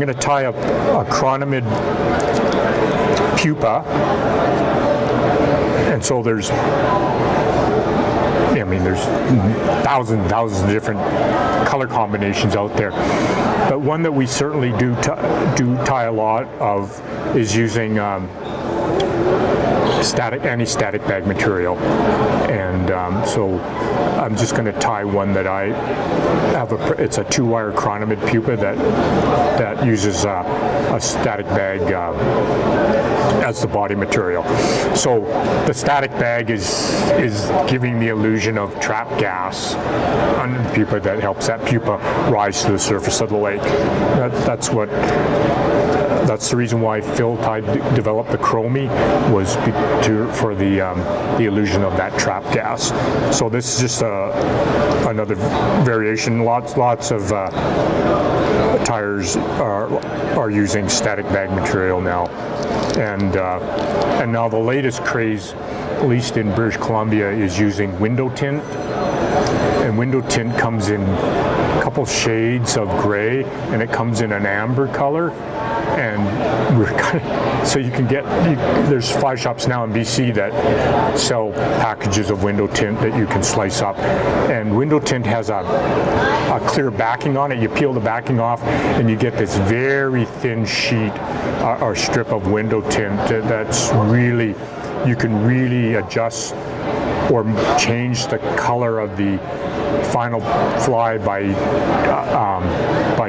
going to tie a Chironomid Pupa, and so there's thousands of different color combinations out there, but one that we certainly do tie a lot of is using anti-static bag material, and so I'm just going to tie one that I have. It's a 2-wire Chironomid Pupa that uses a static bag as the body material. So the static bag is giving the illusion of trapped gas under the pupa that helps that pupa rise to the surface of the lake. That's the reason why Phil developed the Chromie, was for the illusion of that trap gas. So this is just another variation. Lots of tires are using static bag material now, and now the latest craze, at least in British Columbia, is using window tint. And window tint comes in a couple shades of gray, and it comes in an amber color. And so you can get, there's 5 shops now in BC that sell packages of window tint that you can slice up. And window tint has a clear backing on it. You peel the backing off and you get this very thin sheet or strip of window tint that's really, you can really adjust or change the color of the final fly by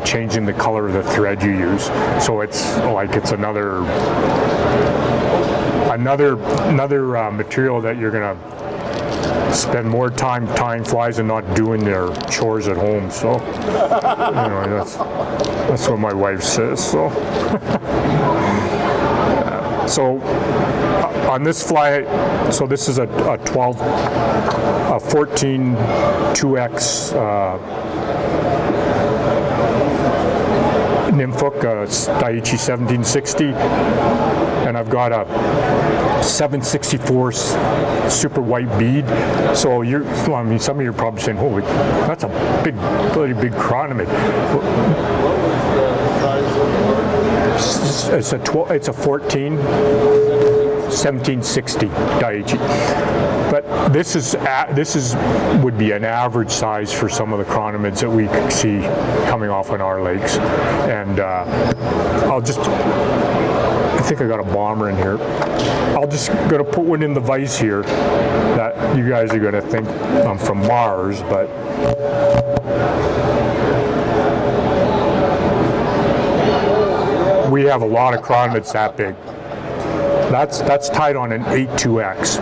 changing the color of the thread you use. So it's like it's another material that you're gonna spend more time tying flies and not doing their chores at home. So anyway, that's what my wife says. So so on this fly, so this is a 14 2X Nymphook, Daiichi 1760, and I've got a 764 super white bead. So some of you are probably saying, "Holy, that's a bloody big Chironomid." It's a 14 1760 Daiichi, but this would be an average size for some of the Chironomids that we see coming off on our lakes. And I think I got a bomber in here. I'll just gonna put one in the vise here that you guys are gonna think I'm from Mars, but we have a lot of Chironomids that big. That's tied on an 8-2X,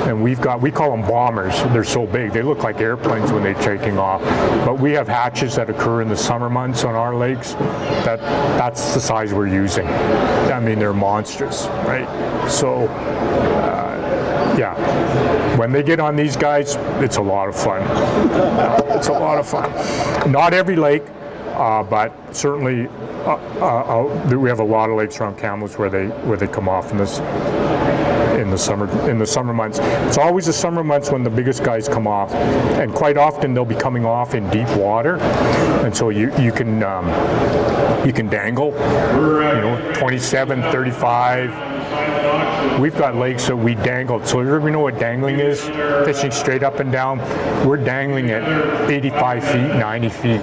and we call them bombers. They're so big, they look like airplanes when they're taking off. But we have hatches that occur in the summer months on our lakes. That's the size we're using. I mean, they're monstrous, right? So, yeah, when they get on these guys, it's a lot of fun. It's a lot of fun. Not every lake, but certainly. We have a lot of lakes around Kamloops where they come off in the summer months. It's always the summer months when the biggest guys come off, and quite often they'll be coming off in deep water, and so you can dangle, 27, 35. We've got lakes that we dangle. So you know what dangling is? Fishing straight up and down. We're dangling at 85 feet, 90 feet.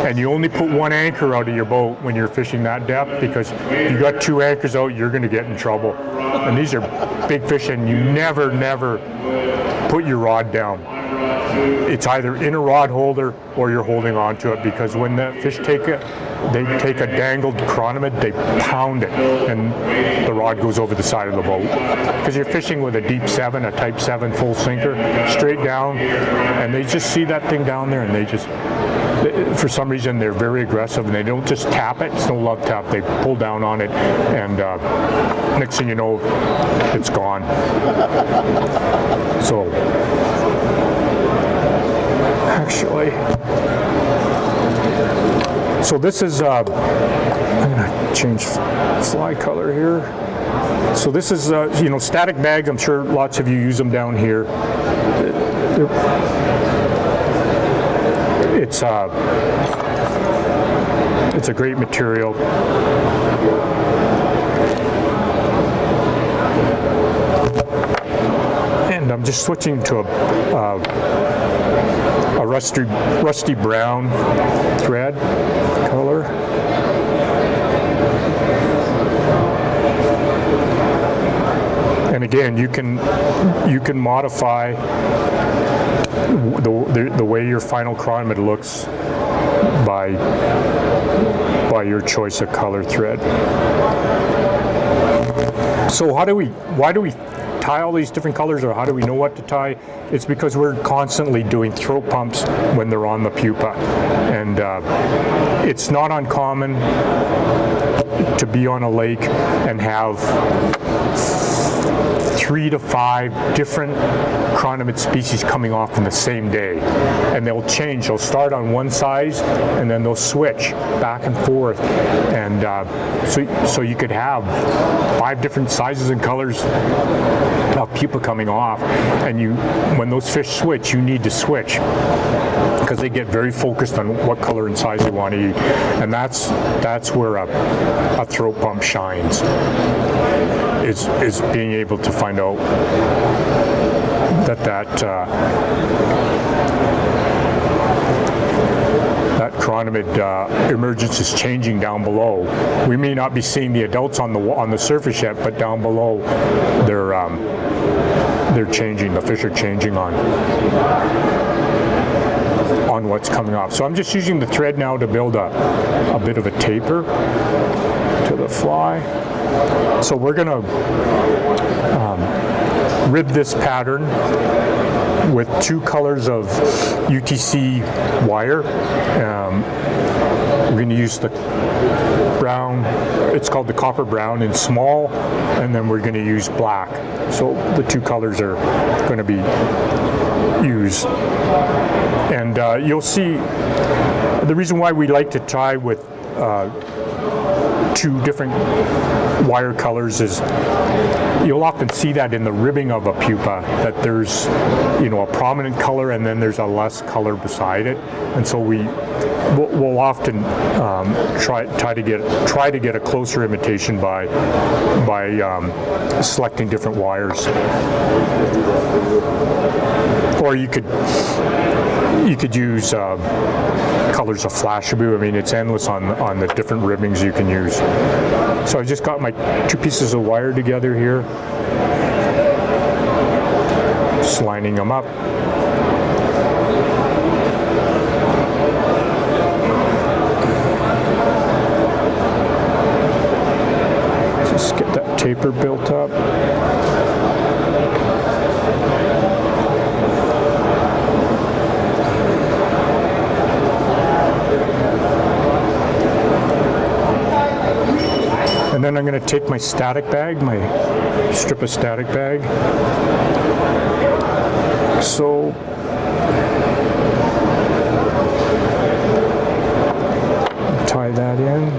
And you only put one anchor out of your boat when you're fishing that depth, because you got 2 anchors out, you're gonna get in trouble. And these are big fish, and you never put your rod down. It's either in a rod holder or you're holding on to it, because when the fish take a dangled Chironomid, they pound it, and the rod goes over the side of the boat. Because you're fishing with a deep 7, a type 7 full sinker, straight down, and they just see that thing down there, and for some reason they're very aggressive, and they don't just tap it. It's no love tap. They pull down on it, and next thing you know, it's gone. So actually, so this is I'm gonna change fly color here. So this is static bags. I'm sure lots of you use them down here. It's It's a great material. And I'm just switching to a rusty brown thread color. And again, you can modify the way your final chironomid looks by your choice of color thread. So why do we tie all these different colors, or how do we know what to tie? It's because we're constantly doing throat pumps when they're on the pupa, and it's not uncommon to be on a lake and have 3 to 5 different chironomid species coming off in the same day, and they'll change. They'll start on one size and then they'll switch back and forth, and so you could have 5 different sizes and colors of pupa coming off, and when those fish switch, you need to switch because they get very focused on what color and size they want to eat, and that's where a throat pump shines. Is being able to find out that chironomid emergence is changing down below. We may not be seeing the adults on the surface yet, but down below they're changing. The fish are changing on what's coming off. So I'm just using the thread now to build a bit of a taper to the fly. So we're going to rib this pattern with 2 colors of UTC wire. We're going to use the brown, it's called the copper brown in small, and then we're going to use black. So the 2 colors are going to be used. And you'll see the reason why we like to tie with 2 different wire colors is you'll often see that in the ribbing of a pupa, that there's a prominent color and then there's a less color beside it, and so we'll often try to get a closer imitation by selecting different wires. Or you could use colors of Flashabou. I mean, it's endless on the different ribbings you can use. So I just got my 2 pieces of wire together here, just lining them up. Just get that taper built up. And then I'm going to take my static bag, my strip of static bag. So tie that in.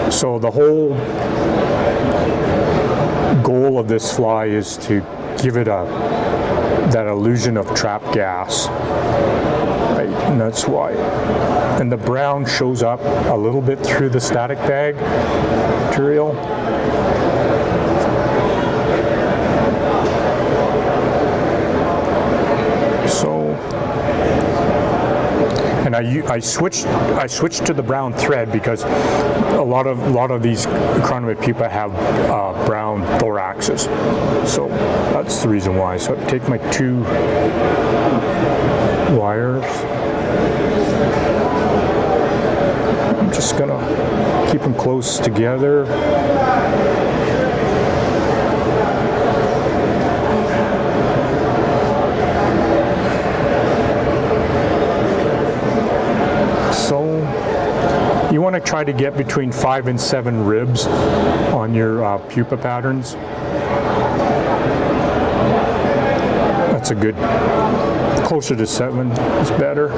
So the whole goal of this fly is to give it that illusion of trapped gas, right? And that's why. And the brown shows up a little bit through the static bag material. And I switched to the brown thread because a lot of these chironomid pupa have brown thoraxes, so that's the reason why. So I take my 2 wires. I'm just gonna keep them close together. You want to try to get between 5 and 7 ribs on your pupa patterns. That's a good, closer to 7 is better.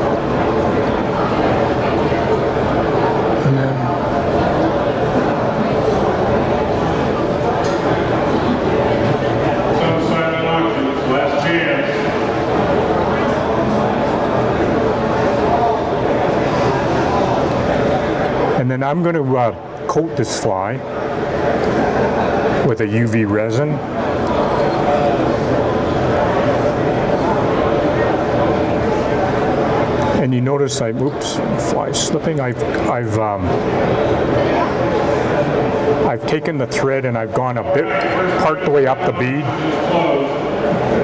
I'm going to coat this fly with a UV resin. And you notice fly slipping. I've taken the thread and I've gone part the way up the bead,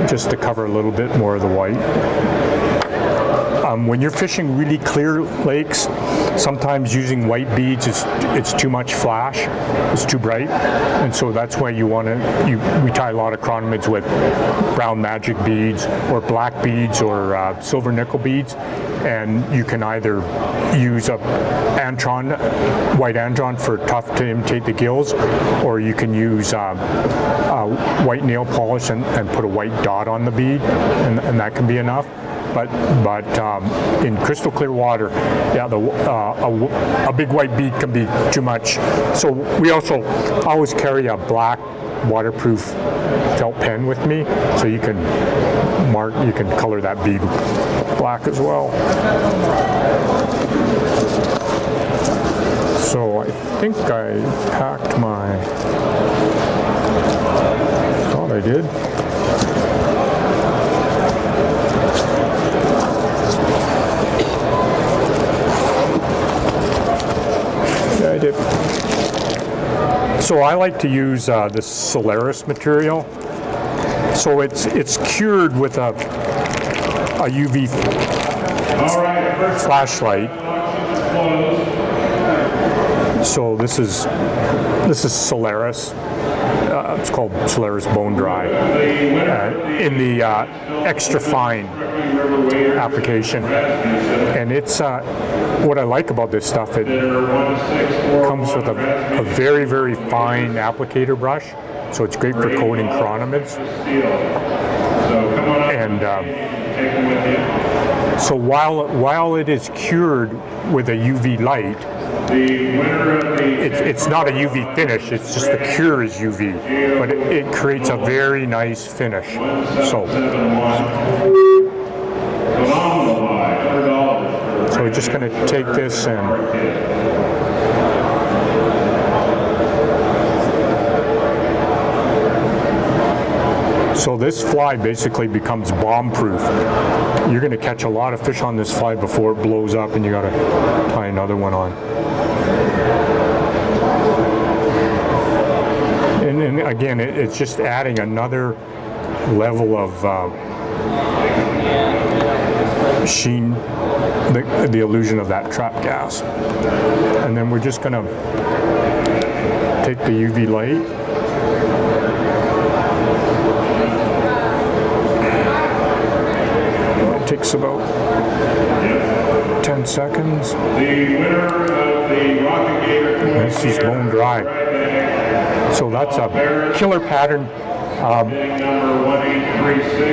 just to cover a little bit more of the white. When you're fishing really clear lakes, sometimes using white beads it's too much flash, it's too bright, and so that's why we tie a lot of chironomids with brown magic beads or black beads or silver nickel beads, and you can either use a white antron for tough to imitate the gills, or you can use white nail polish and put a white dot on the bead, and that can be enough. But in crystal clear water, yeah, a big white bead can be too much. So we also always carry a black waterproof felt pen with me, so you can color that bead black as well. So I think I packed thought I did. I did. So I like to use this Solaris material. So it's cured with a UV flashlight. So this is Solaris. It's called Solaris Bone Dry in the extra fine application, and it's what I like about this stuff. It comes with a very, very fine applicator brush, so it's great for coating chironomids. And so while it is cured with a UV light, it's not a UV finish, it's just the cure is UV, but it creates a very nice finish. So we're just going to take this and so this fly basically becomes bomb-proof. You're going to catch a lot of fish on this fly before it blows up, and you got to tie another one on. And again, it's just adding another level of sheen, the illusion of that trap gas. And then we're just going to take the UV light. It takes about 10 seconds. This is bone dry. So that's a killer pattern.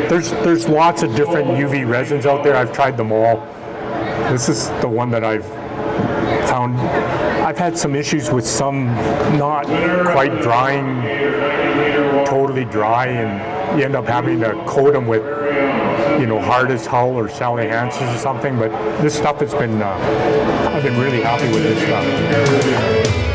There's lots of different UV resins out there. I've tried them all. This is the one that I've found. I've had some issues with some not quite drying, totally dry, and you end up having to coat them with, hard as hull or Sally Hansen's or something. But this stuff has been, I've been really happy with this stuff.